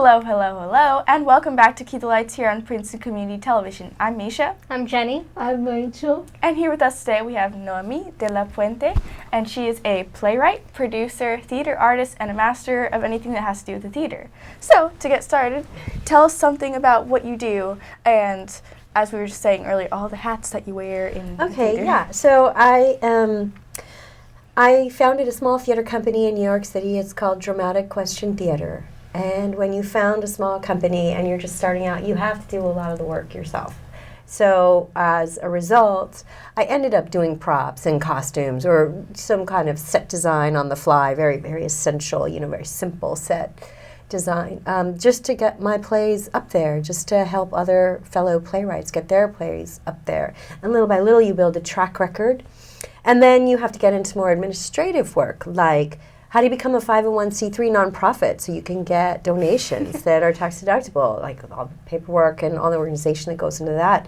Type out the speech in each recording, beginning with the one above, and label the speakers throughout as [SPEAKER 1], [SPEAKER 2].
[SPEAKER 1] Hello, hello, hello, and welcome back to Keep the Lights here on Princeton Community Television. I'm Misha.
[SPEAKER 2] I'm Jenny.
[SPEAKER 3] I'm Rachel.
[SPEAKER 1] And here with us today we have Noemi de la Puente, and she is a playwright, producer, theater artist, and a master of anything that has to do with the theater. So, to get started, tell us something about what you do, and as we were just saying earlier, all the hats that you wear in the theater.
[SPEAKER 3] Yeah. So I founded a small theater company in New York City. It's called Dramatic Question Theater. And when you found a small company and you're just starting out, you have to do a lot of the work yourself. So as a result, I ended up doing props and costumes or some kind of set design on the fly, very, very essential, very simple set design, just to get my plays up there, just to help other fellow playwrights get their plays up there. And little by little, you build a track record. And then you have to get into more administrative work, like how do you become a 501c3 nonprofit so you can get donations that are tax deductible, like all the paperwork and all the organization that goes into that.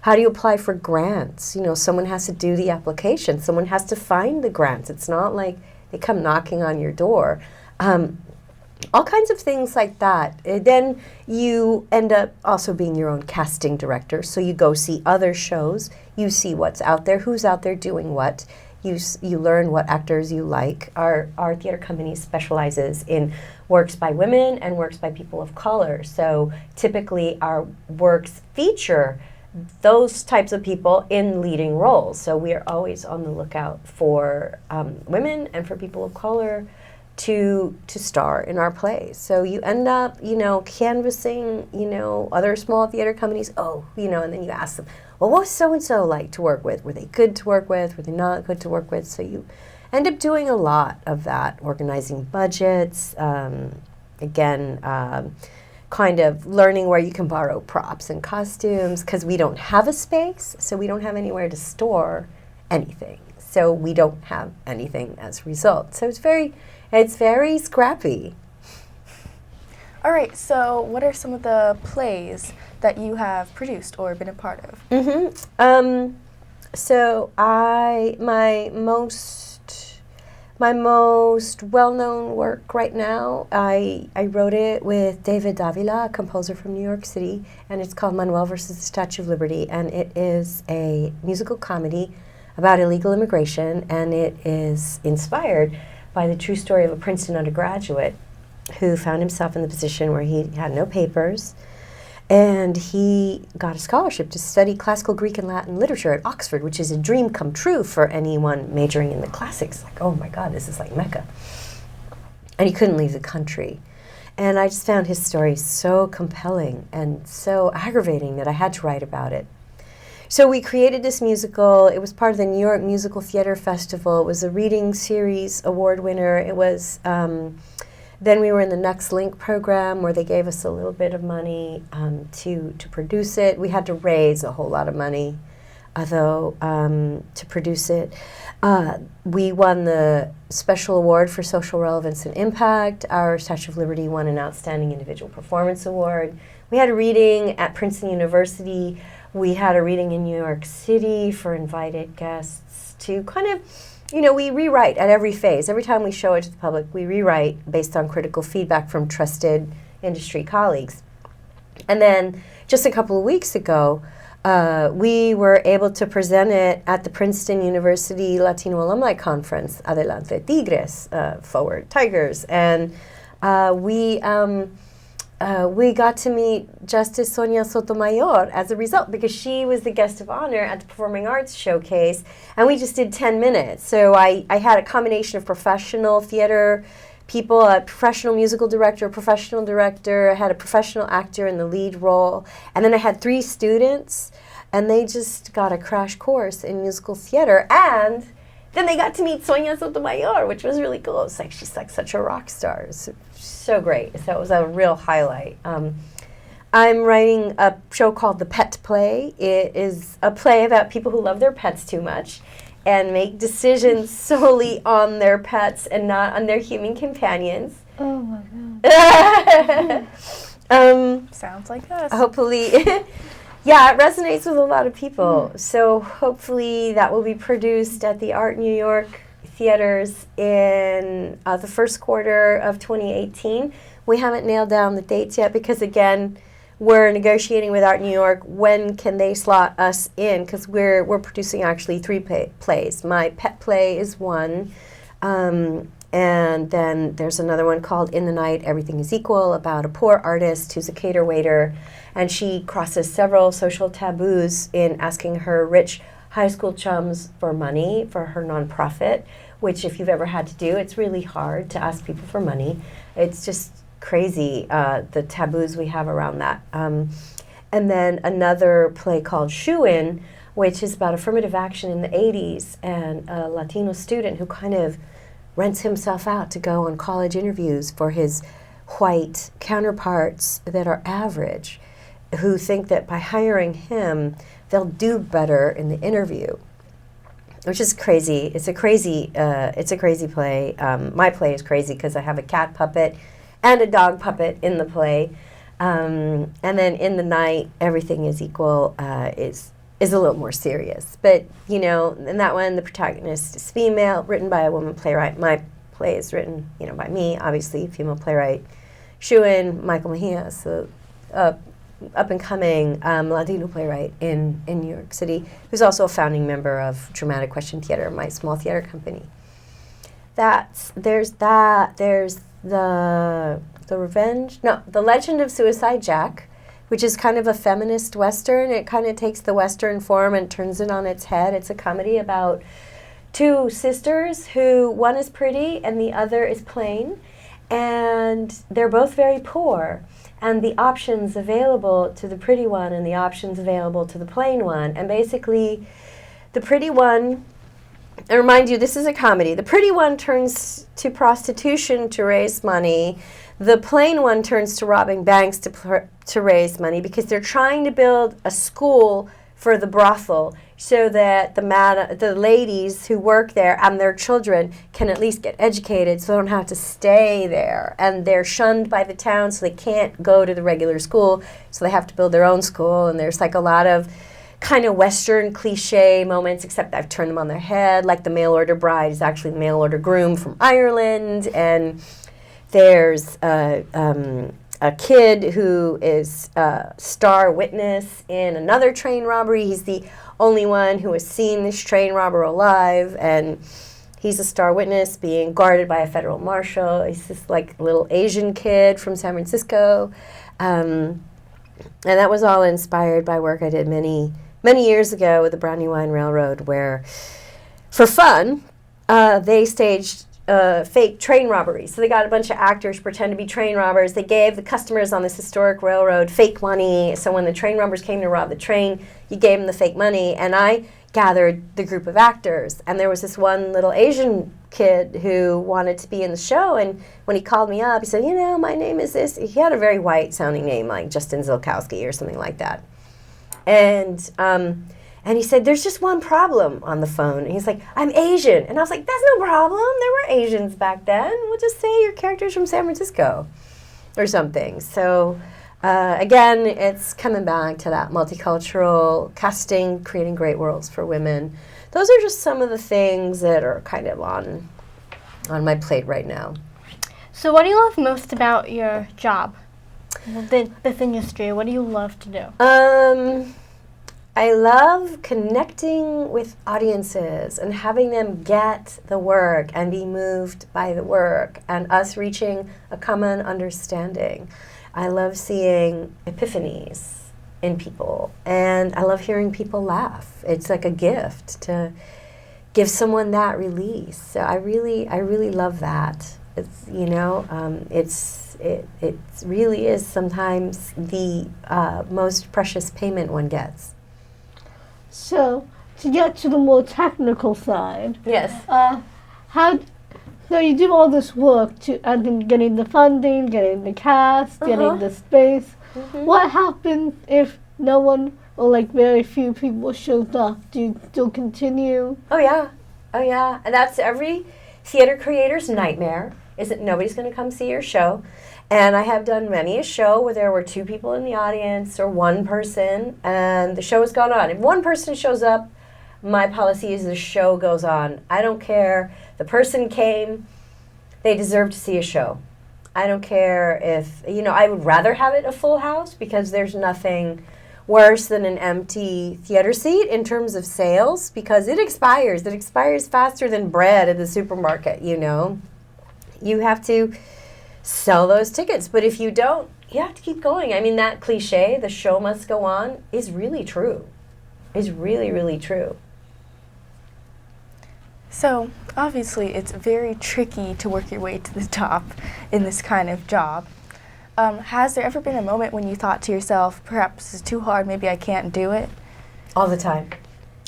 [SPEAKER 3] How do you apply for grants? Someone has to do the application. Someone has to find the grants. It's not like they come knocking on your door. All kinds of things like that. Then you end up also being your own casting director. So you go see other shows. You see what's out there, who's out there doing what. You learn what actors you like. Our theater company specializes in works by women and works by people of color. So typically our works feature those types of people in leading roles. So we are always on the lookout for women and for people of color to star in our plays. So you end up, canvassing, other small theater companies. And then you ask them, well, what was so-and-so like to work with? Were they good to work with? Were they not good to work with? So you end up doing a lot of that, organizing budgets, kind of learning where you can borrow props and costumes, because we don't have a space, so we don't have anywhere to store anything. So we don't have anything as a result. So it's very scrappy.
[SPEAKER 1] All right, so what are some of the plays that you have produced or been a part of?
[SPEAKER 3] So my most well-known work right now, I wrote it with David Davila, a composer from New York City, and it's called Manuel versus the Statue of Liberty, and it is a musical comedy about illegal immigration, and it is inspired by the true story of a Princeton undergraduate who found himself in the position where he had no papers, and he got a scholarship to study classical Greek and Latin literature at Oxford, which is a dream come true for anyone majoring in the classics. Like, oh my God, this is like Mecca. And he couldn't leave the country. And I just found his story so compelling and so aggravating that I had to write about it. So we created this musical. It was part of the New York Musical Theater Festival. It was a reading series award winner. It was, then we were in the Next Link program where they gave us a little bit of money to produce it. We had to raise a whole lot of money, though, to produce it. We won the Special Award for Social Relevance and Impact. Our Statue of Liberty won an Outstanding Individual Performance Award. We had a reading at Princeton University. We had a reading in New York City for invited guests to kind of, we rewrite at every phase. Every time we show it to the public, we rewrite based on critical feedback from trusted industry colleagues. And then just a couple of weeks ago, we were able to present it at the Princeton University Latino Alumni Conference, Adelante Tigres, Forward Tigers. And we got to meet Justice Sonia Sotomayor as a result, because she was the guest of honor at the Performing Arts Showcase, and we just did 10 minutes. So I had a combination of professional theater people, a professional musical director, a professional director, I had a professional actor in the lead role, and then I had 3 students, and they just got a crash course in musical theater, and then they got to meet Sonia Sotomayor, which was really cool. It's like she's like such a rock star. It's so great. So it was a real highlight. I'm writing a show called The Pet Play. It is a play about people who love their pets too much and make decisions solely on their pets and not on their human companions.
[SPEAKER 2] Oh my God.
[SPEAKER 1] Sounds like us.
[SPEAKER 3] Hopefully, yeah, it resonates with a lot of people. So hopefully that will be produced at the Art New York theaters in the first quarter of 2018. We haven't nailed down the dates yet because, again, we're negotiating with Art New York. When can they slot us in? Because we're producing actually 3 plays. My pet play is one, and then there's another one called In the Night, Everything is Equal, about a poor artist who's a cater waiter, and she crosses several social taboos in asking her rich high school chums for money for her nonprofit, which if you've ever had to do, it's really hard to ask people for money. It's just crazy, the taboos we have around that. And then another play called Shoe-In, which is about affirmative action in the 80s and a Latino student who kind of rents himself out to go on college interviews for his white counterparts that are average, who think that by hiring him, they'll do better in the interview, which is crazy. It's a crazy play. My play is crazy because I have a cat puppet and a dog puppet in the play. And then In the Night, Everything is Equal is a little more serious. But, you know, in that one, the protagonist is female, written by a woman playwright. My play is written, you know, by me, obviously, female playwright. Shoe-In, Michael Mejia, so up-and-coming Latino playwright in New York City, who's also a founding member of Dramatic Question Theater, my small theater company. There's the Legend of Suicide Jack, which is kind of a feminist Western. It kind of takes the Western form and turns it on its head. It's a comedy about 2 sisters who one is pretty and the other is plain, and they're both very poor. And the options available to the pretty one and the options available to the plain one. And basically, the pretty one, and remind you, this is a comedy. The pretty one turns to prostitution to raise money. The plain one turns to robbing banks to raise money because they're trying to build a school for the brothel so that the ladies who work there and their children can at least get educated so they don't have to stay there. And they're shunned by the town, so they can't go to the regular school, so they have to build their own school. And there's like a lot of kind of Western cliche moments, except I've turned them on their head, like the mail order bride is actually the mail order groom from Ireland. And there's a kid who is a star witness in another train robbery. He's the only one who has seen this train robber alive, and he's a star witness being guarded by a federal marshal. He's this like little Asian kid from San Francisco. And that was all inspired by work I did many years ago with the Brandywine Railroad, where for fun, they staged fake train robberies. So they got a bunch of actors pretend to be train robbers. They gave the customers on this historic railroad fake money. So when the train robbers came to rob the train, you gave them the fake money. And I gathered the group of actors. And there was this one little Asian kid who wanted to be in the show. And when he called me up, he said, you know, my name is this. He had a very white-sounding name, like Justin Zilkowski or something like that. And he said, there's just one problem on the phone. And he's like, I'm Asian. And I was like, that's no problem. There were Asians back then. We'll just say your character's from San Francisco or something. So again, it's coming back to that multicultural casting, creating great worlds for women. Those are just some of the things that are kind of on my plate right now.
[SPEAKER 2] So what do you love most about your job, this industry? What do you love to do?
[SPEAKER 3] I love connecting with audiences and having them get the work and be moved by the work and us reaching a common understanding. I love seeing epiphanies in people, and I love hearing people laugh. It's like a gift to give someone that release. So I really love that. It's, you know, it really is sometimes the most precious payment one gets.
[SPEAKER 4] So, to get to the more technical side,
[SPEAKER 3] yes.
[SPEAKER 4] So you do all this work and then getting the funding, getting the cast, getting the space. Mm-hmm. What happens if no one or like very few people shows up? Do you still continue?
[SPEAKER 3] Oh yeah. And that's every theater creator's nightmare, is that nobody's going to come see your show. And I have done many a show where there were 2 people in the audience or 1 person, and the show has gone on. If 1 person shows up, my policy is the show goes on. I don't care. The person came. They deserve to see a show. I don't care if, I would rather have it a full house because there's nothing worse than an empty theater seat in terms of sales because it expires. It expires faster than bread at the supermarket, You have to sell those tickets. But if you don't, you have to keep going. I mean, that cliche, the show must go on, is really true. Is really, really true.
[SPEAKER 1] So, obviously, it's very tricky to work your way to the top in this kind of job. Has there ever been a moment when you thought to yourself, perhaps this is too hard, maybe I can't do it?
[SPEAKER 3] All the time.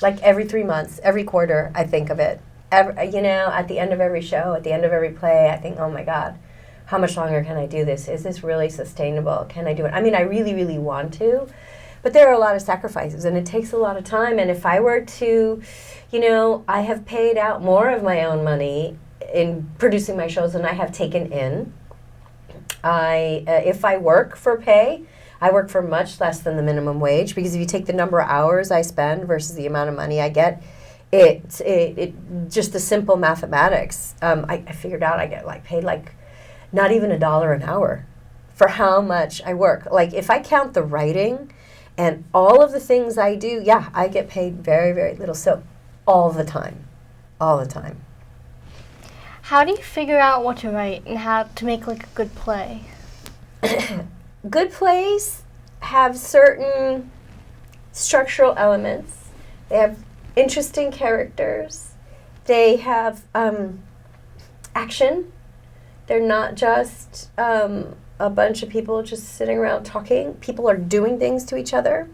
[SPEAKER 3] Like every 3 months, every quarter, I think of it. At the end of every show, at the end of every play, I think, oh my God, how much longer can I do this? Is this really sustainable? Can I do it? I mean, I really, really want to, but there are a lot of sacrifices, and it takes a lot of time. And if I were to, I have paid out more of my own money in producing my shows than I have taken in. If I work for pay, I work for much less than the minimum wage, because if you take the number of hours I spend versus the amount of money I get, it just the simple mathematics. I figured out I get paid not even $1 an hour for how much I work. Like if I count the writing and all of the things I do, I get paid very, very little. So all the time.
[SPEAKER 2] How do you figure out what to write and how to make a good play?
[SPEAKER 3] Good plays have certain structural elements. They have interesting characters. They have action. They're not just a bunch of people just sitting around talking. People are doing things to each other.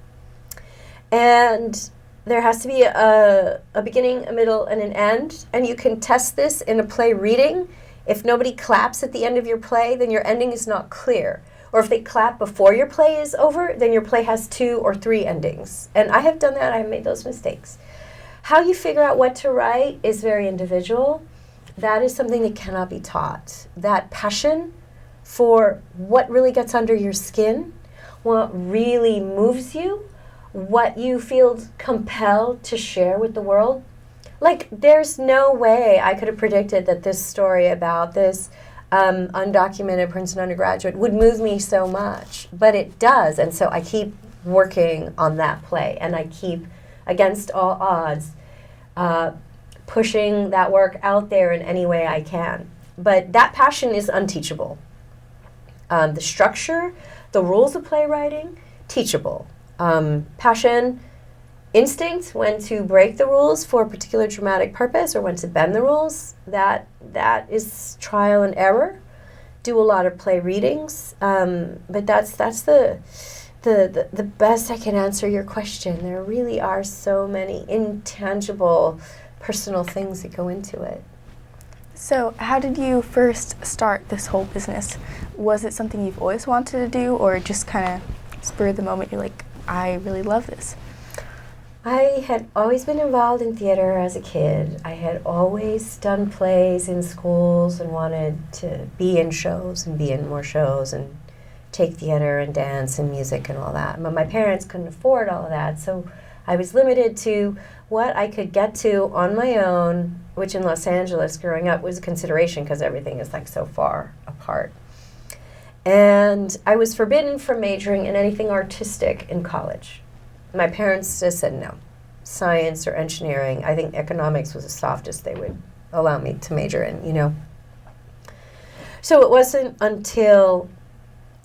[SPEAKER 3] And there has to be a beginning, a middle, and an end. And you can test this in a play reading. If nobody claps at the end of your play, then your ending is not clear. Or if they clap before your play is over, then your play has 2 or 3 endings. And I have done that. I have made those mistakes. How you figure out what to write is very individual. That is something that cannot be taught. That passion for what really gets under your skin, what really moves you, what you feel compelled to share with the world. There's no way I could have predicted that this story about this undocumented Princeton undergraduate would move me so much, but it does. And so I keep working on that play, and I keep, against all odds, pushing that work out there in any way I can. But that passion is unteachable. The structure, the rules of playwriting, teachable. Passion, instinct, when to break the rules for a particular dramatic purpose or when to bend the rules, that is trial and error. Do a lot of play readings, but that's the best I can answer your question. There really are so many intangible personal things that go into it.
[SPEAKER 1] So how did you first start this whole business? Was it something you've always wanted to do, or just kind of spur of the moment, you're like, I really love this?
[SPEAKER 3] I had always been involved in theater as a kid. I had always done plays in schools and wanted to be in shows and be in more shows and take theater and dance and music and all that. But my parents couldn't afford all of that, so I was limited to what I could get to on my own, which in Los Angeles growing up was a consideration because everything is so far apart. And I was forbidden from majoring in anything artistic in college. My parents just said no. Science or engineering. I think economics was the softest they would allow me to major in, So it wasn't until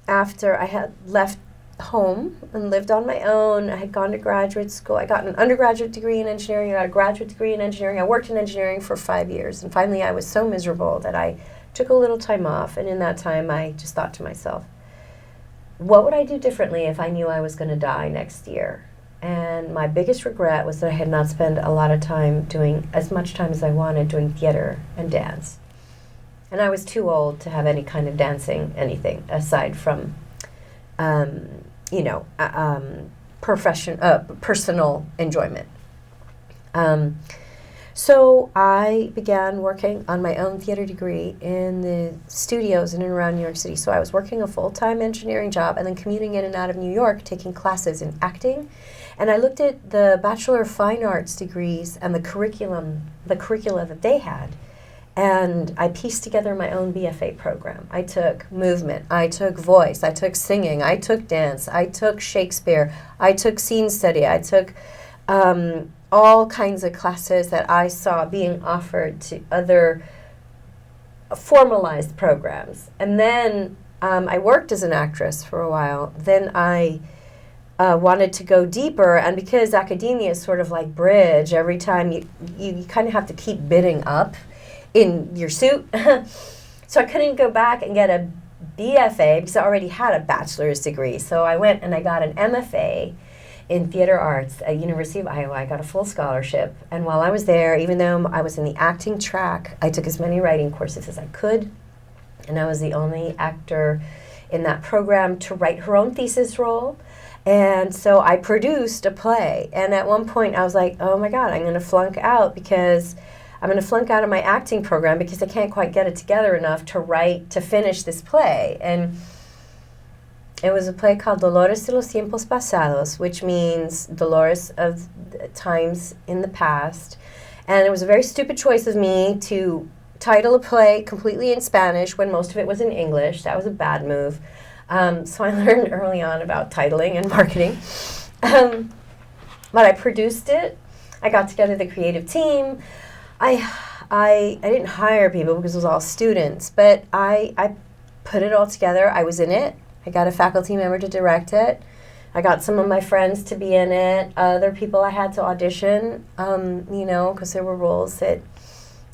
[SPEAKER 3] after I had left home and lived on my own, I had gone to graduate school. I got an undergraduate degree in engineering. I got a graduate degree in engineering. I worked in engineering for 5 years. And finally I was so miserable that I took a little time off. And in that time I just thought to myself, what would I do differently if I knew I was going to die next year? And my biggest regret was that I had not spent a lot of time doing, as much time as I wanted, doing theater and dance. And I was too old to have any kind of dancing, anything, aside from, personal enjoyment. So I began working on my own theater degree in the studios in and around New York City. So I was working a full-time engineering job and then commuting in and out of New York, taking classes in acting. And I looked at the Bachelor of Fine Arts degrees and the curricula that they had. And I pieced together my own BFA program. I took movement, I took voice, I took singing, I took dance, I took Shakespeare, I took scene study, I took all kinds of classes that I saw being offered to other formalized programs. And then I worked as an actress for a while. Then I wanted to go deeper, and because academia is sort of like bridge, every time you kind of have to keep bidding up in your suit. So I couldn't go back and get a BFA because I already had a bachelor's degree. So I went and I got an MFA in theater arts at University of Iowa. I got a full scholarship. And while I was there, even though I was in the acting track, I took as many writing courses as I could. And I was the only actor in that program to write her own thesis role. And so I produced a play. And at one point I was like, oh my God, I'm going to flunk out because I'm going to flunk out of my acting program because I can't quite get it together enough to finish this play. And it was a play called Dolores de los Tiempos Pasados, which means Dolores of times in the past. And it was a very stupid choice of me to title a play completely in Spanish when most of it was in English. That was a bad move. So I learned early on about titling and marketing. But I produced it. I got together the creative team. I didn't hire people because it was all students, but I put it all together. I was in it. I got a faculty member to direct it. I got some of my friends to be in it. Other people I had to audition, because there were roles that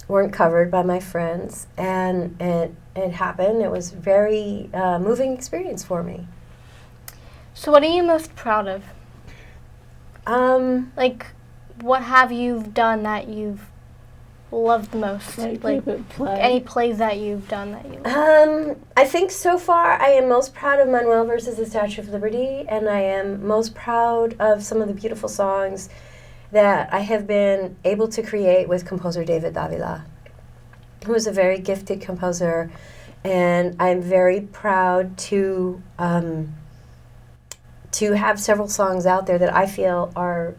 [SPEAKER 3] weren't covered by my friends. And it happened. It was a very moving experience for me.
[SPEAKER 2] So what are you most proud of? What have you done that you've loved most? Any plays that you've done that you love?
[SPEAKER 3] I think so far I am most proud of Manuel versus the Statue of Liberty, and I am most proud of some of the beautiful songs that I have been able to create with composer David Davila, who is a very gifted composer, and I'm very proud to have several songs out there that I feel are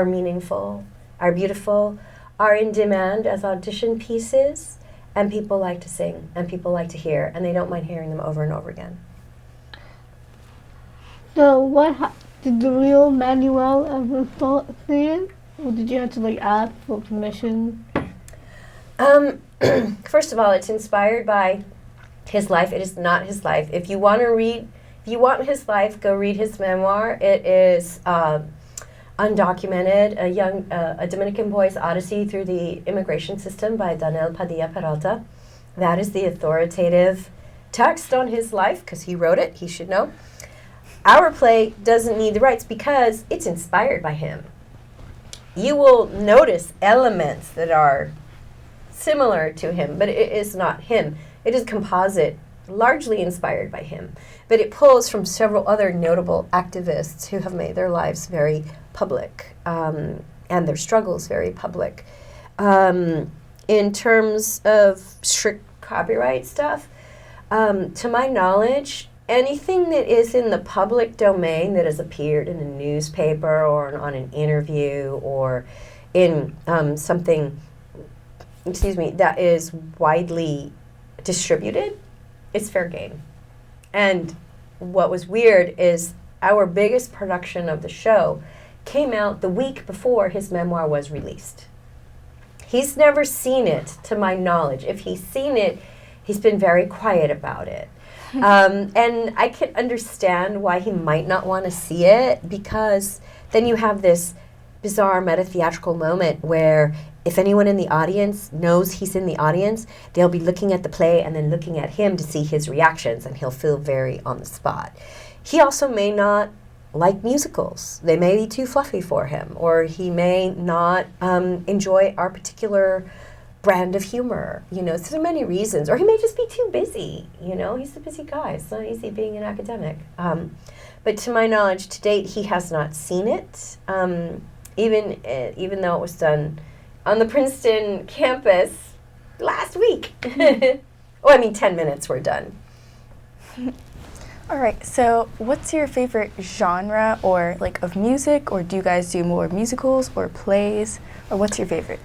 [SPEAKER 3] meaningful, are beautiful, are in demand as audition pieces, and people like to sing, and people like to hear, and they don't mind hearing them over and over again.
[SPEAKER 4] So did the real Manuel ever sing it? Or did you have to ask for permission?
[SPEAKER 3] First of all, it's inspired by his life. It is not his life. If you want his life, go read his memoir. It is undocumented, a Dominican boy's odyssey through the immigration system by Daniel Padilla Peralta. That is the authoritative text on his life, because he wrote it, he should know. Our play doesn't need the rights because it's inspired by him. You will notice elements that are similar to him, but it is not him. It is composite, largely inspired by him. But it pulls from several other notable activists who have made their lives very public, and their struggles very public. In terms of strict copyright stuff, to my knowledge, anything that is in the public domain that has appeared in a newspaper or on an interview or in something, that is widely distributed, it's fair game. And what was weird is our biggest production of the show came out the week before his memoir was released. He's never seen it, to my knowledge. If he's seen it, he's been very quiet about it. And I can understand why he might not want to see it, because then you have this bizarre meta-theatrical moment where if anyone in the audience knows he's in the audience, they'll be looking at the play and then looking at him to see his reactions, and he'll feel very on the spot. He also may not like musicals. They may be too fluffy for him, or he may not enjoy our particular brand of humor, so there are many reasons. Or he may just be too busy, he's a busy guy. It's not easy being an academic. But to my knowledge, to date, he has not seen it, even though it was done on the Princeton campus last week. 10 minutes were done.
[SPEAKER 1] All right, so what's your favorite genre or of music, or do you guys do more musicals or plays, or what's your favorite?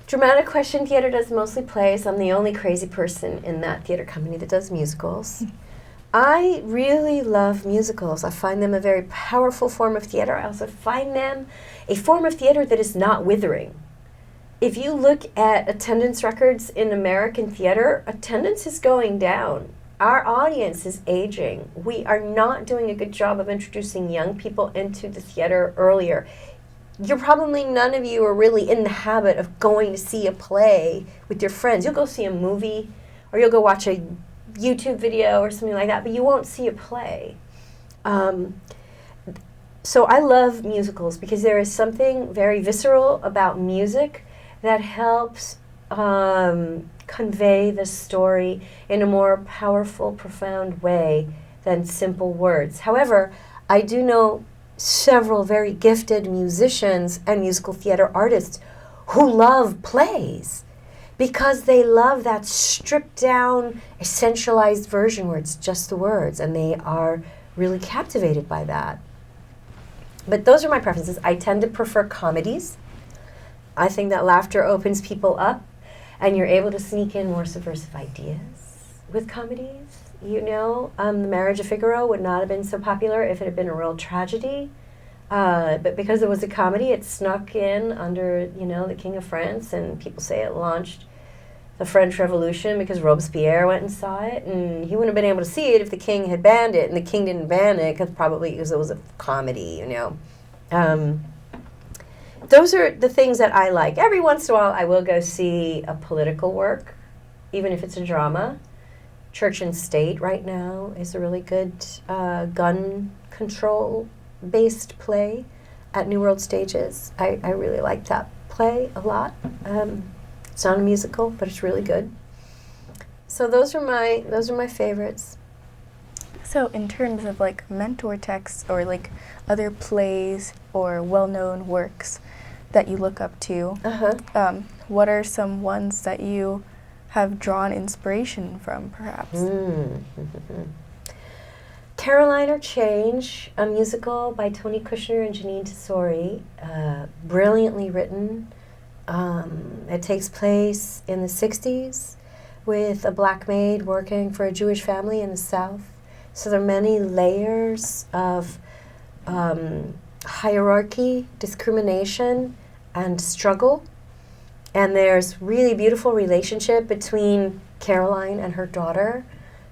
[SPEAKER 3] Dramatic Question Theater does mostly plays. I'm the only crazy person in that theater company that does musicals. I really love musicals. I find them a very powerful form of theater. I also find them a form of theater that is not withering. If you look at attendance records in American theater, attendance is going down. Our audience is aging. We are not doing a good job of introducing young people into the theater earlier. You're probably, none of you are really in the habit of going to see a play with your friends. You'll go see a movie, or you'll go watch a YouTube video or something like that, but you won't see a play. So I love musicals because there is something very visceral about music that helps convey the story in a more powerful, profound way than simple words. However, I do know several very gifted musicians and musical theater artists who love plays because they love that stripped down, essentialized version where it's just the words, and they are really captivated by that. But those are my preferences. I tend to prefer comedies. I think that laughter opens people up, and you're able to sneak in more subversive ideas with comedies. You know, The Marriage of Figaro would not have been so popular if it had been a real tragedy. But because it was a comedy, it snuck in under, you know, the King of France, and people say it launched the French Revolution because Robespierre went and saw it, and he wouldn't have been able to see it if the king had banned it, and the king didn't ban it because it was a comedy, you know. Those are the things that I like. Every once in a while, I will go see a political work, even if it's a drama. Church and State right now is a really good gun control-based play at New World Stages. I really like that play a lot. It's not a musical, but it's really good. So those are my favorites.
[SPEAKER 1] So in terms of like mentor texts or like other plays or well-known works that you look up to, what are some ones that you have drawn inspiration from, perhaps?
[SPEAKER 3] Caroline or Change, a musical by Tony Kushner and Janine Tesori, brilliantly written. It takes place in the 60s with a black maid working for a Jewish family in the South. So there are many layers of hierarchy, discrimination, and struggle. And there's really beautiful relationship between Caroline and her daughter.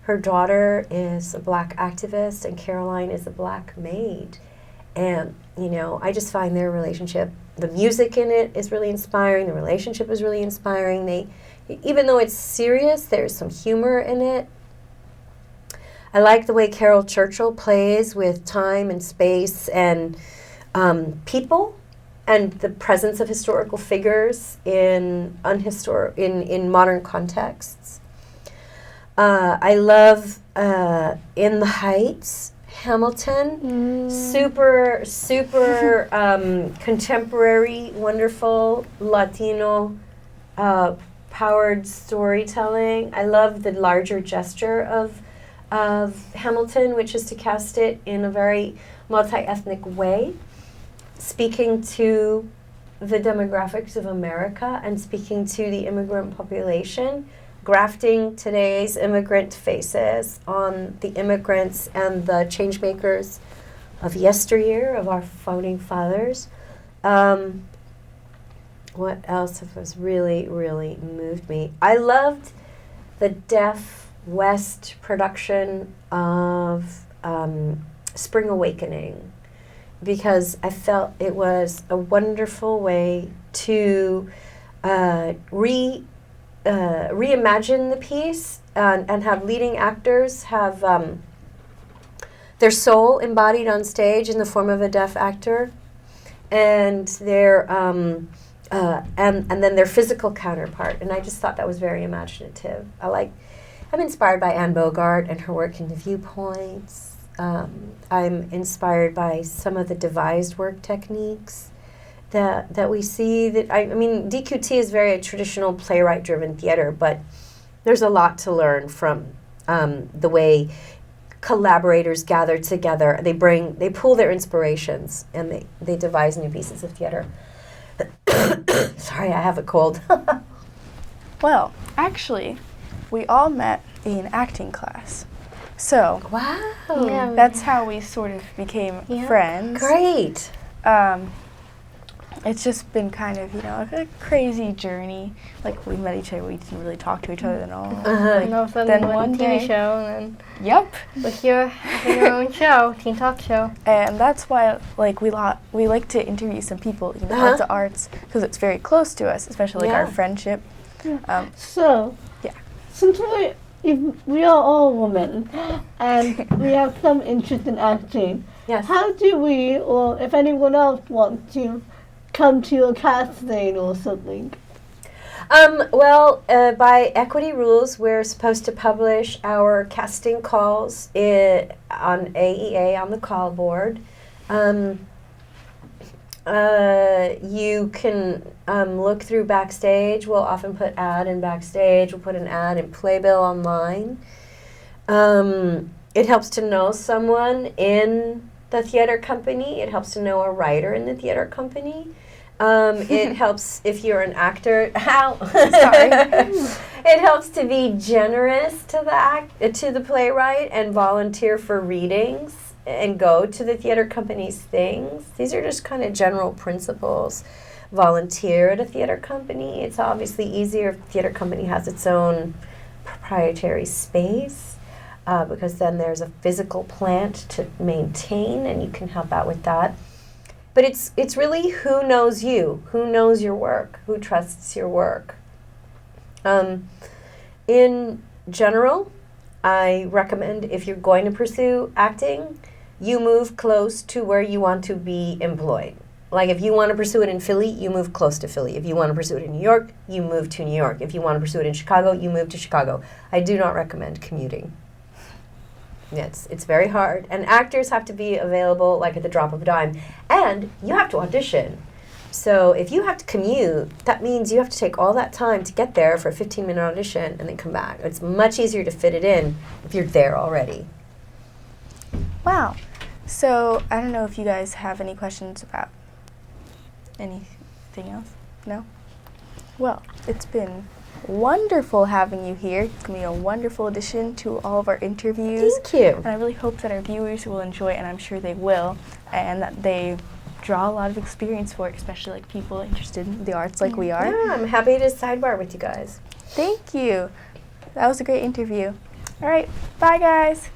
[SPEAKER 3] Her daughter is a black activist, and Caroline is a black maid. And, you know, I just find their relationship, the music in it is really inspiring, the relationship is really inspiring. Even though it's serious, there's some humor in it. I like the way Carol Churchill plays with time and space and people, and the presence of historical figures in modern contexts. I love In the Heights, Hamilton, super contemporary, wonderful Latino powered storytelling. I love the larger gesture of Hamilton, which is to cast it in a very multi-ethnic way, speaking to the demographics of America and speaking to the immigrant population, grafting today's immigrant faces on the immigrants and the change makers of yesteryear, of our founding fathers. What else has really, really moved me? I loved the Deaf West production of Spring Awakening, because I felt it was a wonderful way to reimagine the piece and have leading actors have their soul embodied on stage in the form of a deaf actor, and their and then their physical counterpart. And I just thought that was very imaginative. I'm inspired by Anne Bogart and her work in The Viewpoints. I'm inspired by some of the devised work techniques that we see. I mean, DQT is very traditional playwright-driven theater, but there's a lot to learn from the way collaborators gather together. They pull their inspirations and they devise new pieces of theater. Sorry, I have a cold.
[SPEAKER 1] Well, actually, we all met in acting class. So
[SPEAKER 3] Wow.
[SPEAKER 2] Yeah.
[SPEAKER 1] that's how we sort of became
[SPEAKER 2] Yeah.
[SPEAKER 1] friends.
[SPEAKER 3] Great.
[SPEAKER 1] It's just been kind of, a crazy journey. Like, we met each other, we didn't really talk to each other at all.
[SPEAKER 2] And all of a sudden,
[SPEAKER 1] Then
[SPEAKER 2] you went
[SPEAKER 1] one
[SPEAKER 2] on a TV
[SPEAKER 1] day-
[SPEAKER 2] show, and
[SPEAKER 1] Yep.
[SPEAKER 2] then with your having your own show, teen talk show.
[SPEAKER 1] And that's why, like, we like to interview some people, at the arts, because it's very close to us, especially like our
[SPEAKER 3] Yeah.
[SPEAKER 1] friendship.
[SPEAKER 4] So,
[SPEAKER 1] Yeah.
[SPEAKER 4] since we are all women and we have some interest in acting,
[SPEAKER 3] Yes.
[SPEAKER 4] how do we, or if anyone else wants to, come to a casting or something?
[SPEAKER 3] Well, by equity rules, we're supposed to publish our casting calls on AEA on the call board. You can look through Backstage. We'll often put ad in Backstage. We'll put an ad in Playbill online. It helps to know someone in the theater company. It helps to know a writer in the theater company. It helps if you're an actor. How?
[SPEAKER 1] Sorry.
[SPEAKER 3] It helps to be generous to the playwright and volunteer for readings and go to the theater company's things. These are just kind of general principles. Volunteer at a theater company. It's obviously easier if the theater company has its own proprietary space, because then there's a physical plant to maintain and you can help out with that. But it's really who knows you, who knows your work, who trusts your work. In general, I recommend if you're going to pursue acting, you move close to where you want to be employed. Like if you want to pursue it in Philly, you move close to Philly. If you want to pursue it in New York, you move to New York. If you want to pursue it in Chicago, you move to Chicago. I do not recommend commuting. It's very hard. And actors have to be available like at the drop of a dime. And you have to audition. So if you have to commute, that means you have to take all that time to get there for a 15-minute audition and then come back. It's much easier to fit it in if you're there already.
[SPEAKER 1] Wow. So, I don't know if you guys have any questions about anything else? No? Well, it's been wonderful having you here. It's going to be a wonderful addition to all of our interviews.
[SPEAKER 3] Thank you.
[SPEAKER 1] And I really hope that our viewers will enjoy it, and I'm sure they will, and that they draw a lot of experience for it, especially like people interested in the arts like we are.
[SPEAKER 3] Yeah, I'm happy to sidebar with you guys.
[SPEAKER 1] Thank you. That was a great interview. All right. Bye, guys.